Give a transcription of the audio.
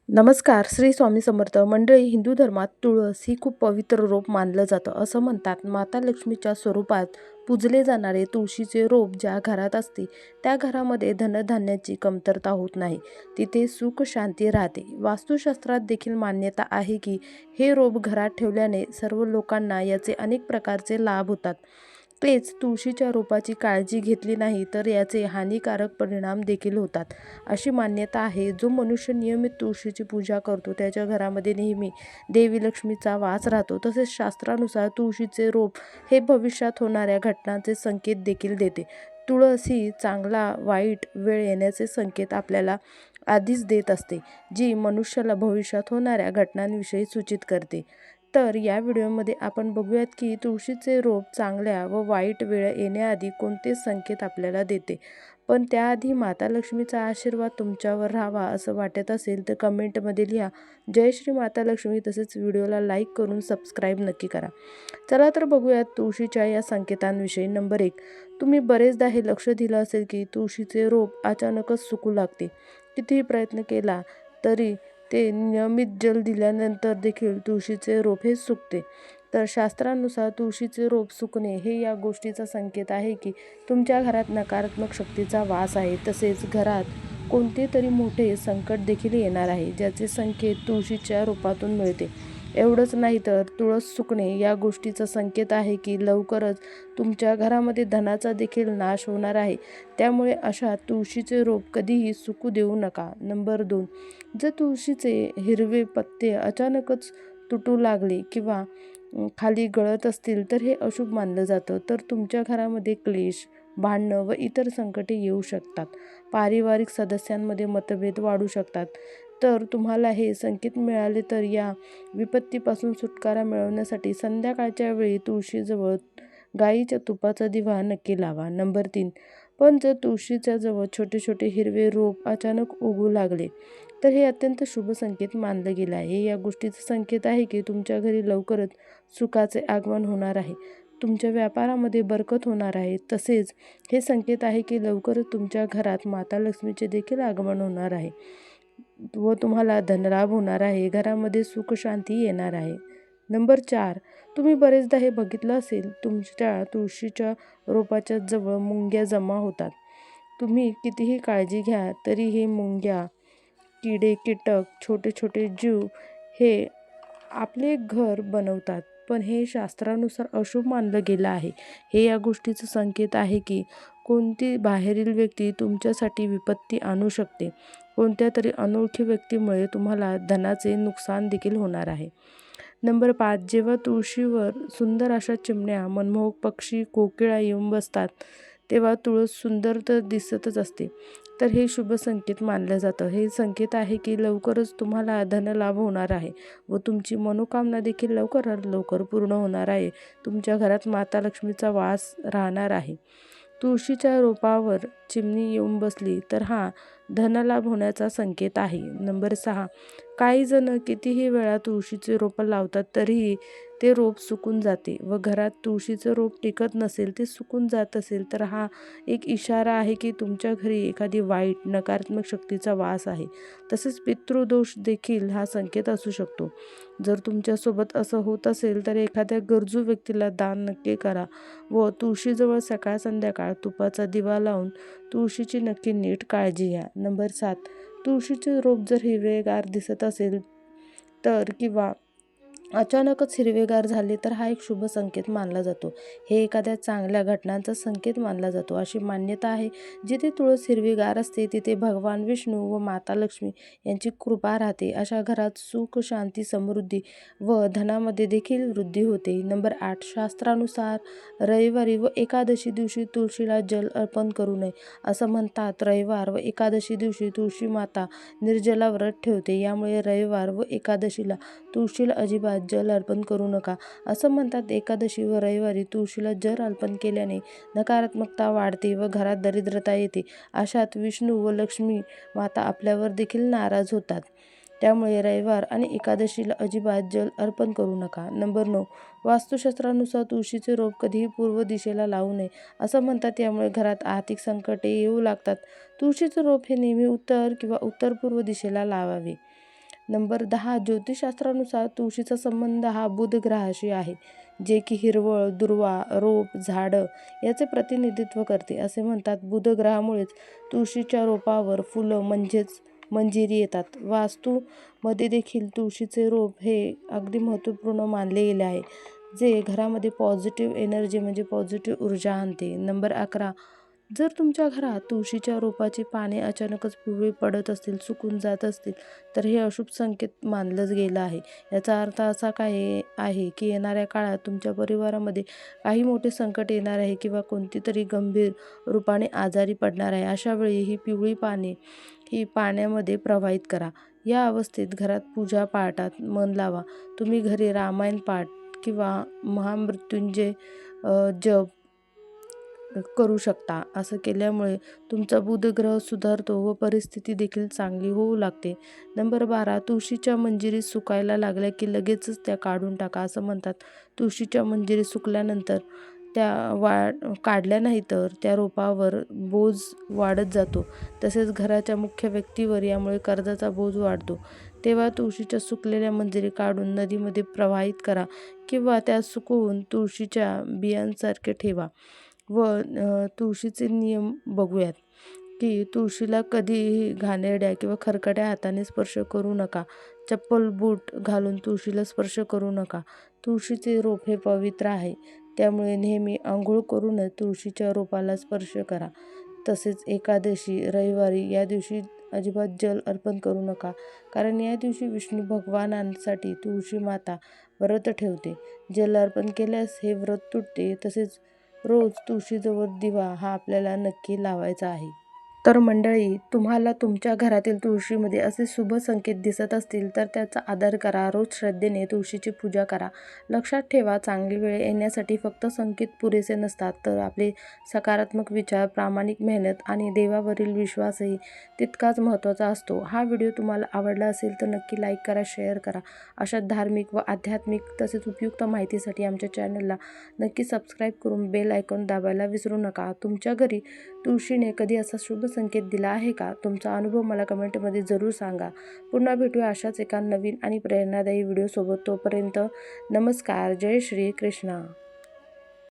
नमस्कार. श्री स्वामी समर्थ. मंडळी, हिंदू धर्मात तुळस ही खूप पवित्र रोप मानलं जातं. असं म्हणतात, माता लक्ष्मीच्या स्वरूपात पूजले जाणारे तुळशीचे रोप ज्या घरात असते त्या घरामध्ये धनधान्याची कमतरता होत नाही, तिथे सुख शांती राहते. वास्तुशास्त्रात देखील मान्यता आहे की हे रोप घरात ठेवल्याने सर्व लोकांना याचे अनेक प्रकारचे लाभ होतात. तेच तुळशीच्या रोपाची काळजी घेतली नाही तर याचे हानिकारक परिणाम देखील होतात, अशी मान्यता आहे. जो मनुष्य नियमित तुळशीची पूजा करतो त्याच्या घरामध्ये नेहमी देवी लक्ष्मीचा वास राहतो. तसेच शास्त्रानुसार तुळशीचे रोप हे भविष्यात होणाऱ्या घटनांचे संकेत देखील देते. तुळस ही चांगला वाईट वेळ येण्याचे संकेत आपल्याला आधीच देत असते, जी मनुष्याला भविष्यात होणाऱ्या घटनांविषयी सूचित करते. तर या व्हिडिओमध्ये आपण बघूयात की तुळशीचे रोप चांगल्या व वाईट वेळ येण्याआधी कोणते संकेत आपल्याला देते. पण त्याआधी माता लक्ष्मीचा आशीर्वाद तुमच्यावर राहावा असं वाटत असेल तर कमेंटमध्ये लिहा, जय श्री माता लक्ष्मी. तसेच व्हिडिओला लाईक करून सबस्क्राईब नक्की करा. चला तर बघूयात तुळशीच्या या संकेतांविषयी. नंबर 1, तुम्ही बरेचदा हे लक्ष दिलं असेल की तुळशीचे रोप अचानकच सुकू लागते. कितीही प्रयत्न केला तरी ते नियमित जल दिल्यानंतर देखील तुळशीचे रोप हे सुकते. तर शास्त्रानुसार तुळशीचे रोप सुकणे हे या गोष्टीचा संकेत आहे की तुमच्या घरात नकारात्मक शक्तीचा वास आहे. तसेच घरात कोणते तरी मोठे संकट देखील येणार आहे, ज्याचे संकेत तुळशीच्या रोपातून मिळते. एवढंच नाही तर तुळस सुकणे या गोष्टीचा संकेत आहे की लवकरच तुमच्या घरामध्ये धनाचा देखील नाश होणार आहे. त्यामुळे अशा तुळशीचे रोप कधीही सुकू देऊ नका. नंबर 2, जर तुळशीचे हिरवे पत्ते अचानकच तुटू लागले किंवा खाली गळत असतील तर हे अशुभ मानलं जातं. तर तुमच्या घरामध्ये क्लेश, भांडणं व इतर संकटे येऊ शकतात. पारिवारिक सदस्यांमध्ये मतभेद वाढू शकतात. तर तुम्हाला हे संकेत मिळाले तर या विपत्तीपासून सुटकारा मिळवण्यासाठी संध्याकाळच्या वेळी तुळशीजवळ गाईच्या तुपाचा दिवा नक्की लावा. नंबर 3, पण जर तुळशीच्या जवळ छोटे छोटे हिरवे रोप अचानक उगू लागले तर हे अत्यंत शुभ संकेत मानलं गेलं आहे. या गोष्टीचा संकेत आहे की तुमच्या घरी लवकरच सुखाचे आगमन होणार आहे, तुमच्या व्यापारामध्ये बरकत होणार आहे. तसेच हे संकेत आहे की लवकरच तुमच्या घरात माता लक्ष्मीचे देखील आगमन होणार आहे व तुम्हाला धनलाभ होणार आहे. घरामध्ये सुख शांती येणार आहे. नंबर 4, तुम्ही बरेचदा हे बघितलं असेल, तुमच्या तुळशीच्या रोपाच्या जवळ मुंग्या जमा होतात. तुम्ही कितीही काळजी घ्या तरी हे मुंग्या, किडे, कीटक, छोटे छोटे जीव हे आपले घर बनवतात. पण हे शास्त्रानुसार अशुभ मानलं गेलं आहे. हे या गोष्टीचं संकेत आहे की कोणती बाहेरील व्यक्ती तुमच्यासाठी विपत्ती आणू शकते. कोणत्या तरी अनोळखी व्यक्तीमुळे तुम्हाला धनाचे नुकसान देखील होणार आहे. नंबर 5, जेव्हा तुळशीवर सुंदर अशा चिमण्या, मनमोहक पक्षी, कोकिळा येऊन बसतात तेव्हा तुळस सुंदर तर दिसतच असते. तर हे शुभ संकेत मानलं जातं. हे संकेत आहे की लवकरच तुम्हाला धनलाभ होणार आहे व तुमची मनोकामना देखील लवकरात लवकर पूर्ण होणार आहे. तुमच्या घरात माता लक्ष्मीचा वास राहणार आहे. तुळशीच्या रोपावर चिमणी येऊन बसली तर हा धनलाभ होण्याचा संकेत आहे. नंबर 6, काही जण कितीही वेळा तुळशीचे रोपं लावतात तरीही ते रोप सुकून जाते व घरात तुळशीचं रोप टिकत नसेल, ते सुकून जात असेल तर हा एक इशारा आहे की तुमच्या घरी एखादी वाईट नकारात्मक शक्तीचा वास आहे. तसेच पितृदोष देखील हा संकेत असू शकतो. जर तुमच्यासोबत असं होत असेल तर एखाद्या गरजू व्यक्तीला दान नक्की करा व तुळशीजवळ सकाळ संध्याकाळ तुपाचा दिवा लावून तुळशीची नक्की नीट काळजी घ्या. नंबर 7, तुळशीचे रोप जर हिरवेगार दिसत असेल तर किंवा अचानकच हिरवेगार झाले तर हा एक शुभ संकेत मानला जातो. हे एखाद्या चांगल्या घटनांचा संकेत मानला जातो. अशी मान्यता आहे, जिथे तुळस हिरवीगार असते तिथे भगवान विष्णू व माता लक्ष्मी यांची कृपा राहते. अशा घरात सुख, शांती, समृद्धी व धनामध्ये देखील वृद्धी होते. नंबर 8, शास्त्रानुसार रविवारी व एकादशी दिवशी तुळशीला जल अर्पण करू नये. असं म्हणतात, रविवार व एकादशी दिवशी तुळशी माता निर्जला व्रत ठेवते. यामुळे रविवार व एकादशीला तुळशीला अजिबात जल अर्पण करू नका. असं म्हणतात, एकादशी व रविवारी तुळशीला जल अर्पण केल्याने नकारात्मकता वाढते व घरात दरिद्रता येते. अशात विष्णू व लक्ष्मी माता आपल्यावर देखील नाराज होतात. त्यामुळे रविवार आणि एकादशीला अजिबात जल अर्पण करू नका. नंबर 9, वास्तुशास्त्रानुसार तुळशीचे रोप कधीही पूर्व दिशेला लावू नये. असं म्हणतात, यामुळे घरात आर्थिक संकटे येऊ लागतात. तुळशीचे रोप हे नेहमी उत्तर किंवा उत्तर पूर्व दिशेला लावावे. नंबर 10, ज्योतिषशास्त्रानुसार तुळशीचा संबंध हा बुध ग्रहाशी आहे, जे की हिरवळ, दुर्वा, रोप, झाडं याचे प्रतिनिधित्व करते. असे म्हणतात, बुध ग्रहामुळेच तुळशीच्या रोपावर फुलं म्हणजेच मंजिरी येतात. वास्तूमध्ये देखील तुळशीचे रोप हे अगदी महत्त्वपूर्ण मानले गेले आहे, जे घरामध्ये पॉझिटिव्ह एनर्जी म्हणजे पॉझिटिव्ह ऊर्जा आणते. नंबर 11, जर तुमच्या घरात तुळशीच्या रोपाची पाने अचानकच पिवळी पडत असतील, सुकून जात असतील, तर हे अशुभ संकेत मानलं गेलं आहे. याचा अर्थ असा काय आहे की येणाऱ्या काळात तुमच्या परिवारामध्ये काही मोठे संकट येणार आहे किंवा कोणती तरी गंभीर रूपाने आजारी पडणार आहे. अशा वेळी ही पिवळी पाने ही पाण्यामध्ये प्रवाहित करा. या अवस्थेत घरात पूजा पाठात मन लावा. तुम्ही घरी रामायण पाठ किंवा महामृत्युंजय जप करू शकता. असं केल्यामुळे तुमचा बुध ग्रह सुधारतो व परिस्थिती देखील चांगली होऊ लागते. नंबर 12, तुळशीच्या मंजिरी सुकायला लागल्या की लगेचच त्या काढून टाका. असं म्हणतात, तुळशीच्या मंजिरी सुकल्यानंतर त्या काढल्या नाही तर त्या रोपावर बोज वाढत जातो. तसेच घराच्या मुख्य व्यक्तीवर यामुळे कर्जाचा बोज वाढतो. तेव्हा तुळशीच्या सुकलेल्या मंजिरी काढून नदीमध्ये प्रवाहित करा किंवा त्या सुकवून तुळशीच्या बियांसारखे ठेवा. व तुळशीचे नियम बघूयात, की तुळशीला कधीही घाणेरड्या किंवा खरकट्या हाताने स्पर्श करू नका. चप्पल, बूट घालून तुळशीला स्पर्श करू नका. तुळशीचे रोप हे पवित्र आहे, त्यामुळे नेहमी अंघोळ करूनच तुळशीच्या रोपाला स्पर्श करा. तसेच एकादशी, रविवारी या दिवशी अजिबात जल अर्पण करू नका, कारण या दिवशी विष्णू भगवानांसाठी तुळशी माता व्रत ठेवते. जल अर्पण केल्यास हे व्रत तुटते. तसेच रोज तुळशीजवळ दिवा हा आपल्याला नक्की लावायचा आहे. तर मंडळी, तुम्हाला तुमच्या घरातील तुळशीमध्ये असे शुभ संकेत दिसत असतील तर त्याचा आदर करा. रोज श्रद्धेने तुळशीची पूजा करा. लक्षात ठेवा, चांगली वेळ येण्यासाठी फक्त संकेत पुरेसे नसतात, तर आपले सकारात्मक विचार, प्रामाणिक मेहनत आणि देवावरील विश्वासही तितकाच महत्त्वाचा असतो. हा व्हिडिओ तुम्हाला आवडला असेल तर नक्की लाईक करा, शेअर करा. अशा धार्मिक व आध्यात्मिक तसेच उपयुक्त माहितीसाठी आमच्या चॅनलला नक्की सबस्क्राईब करून बेल आयकॉन दाबायला विसरू नका. तुमच्या घरी तुळशीने कधी असा शुभ संकेत दिला आहे का? तुमचा अनुभव मला कमेंटमध्ये जरूर सांगा. पुन्हा भेटूया अशाच एका नवीन आणि प्रेरणादायी व्हिडिओसोबत. तोपर्यंत नमस्कार. जय श्री कृष्ण.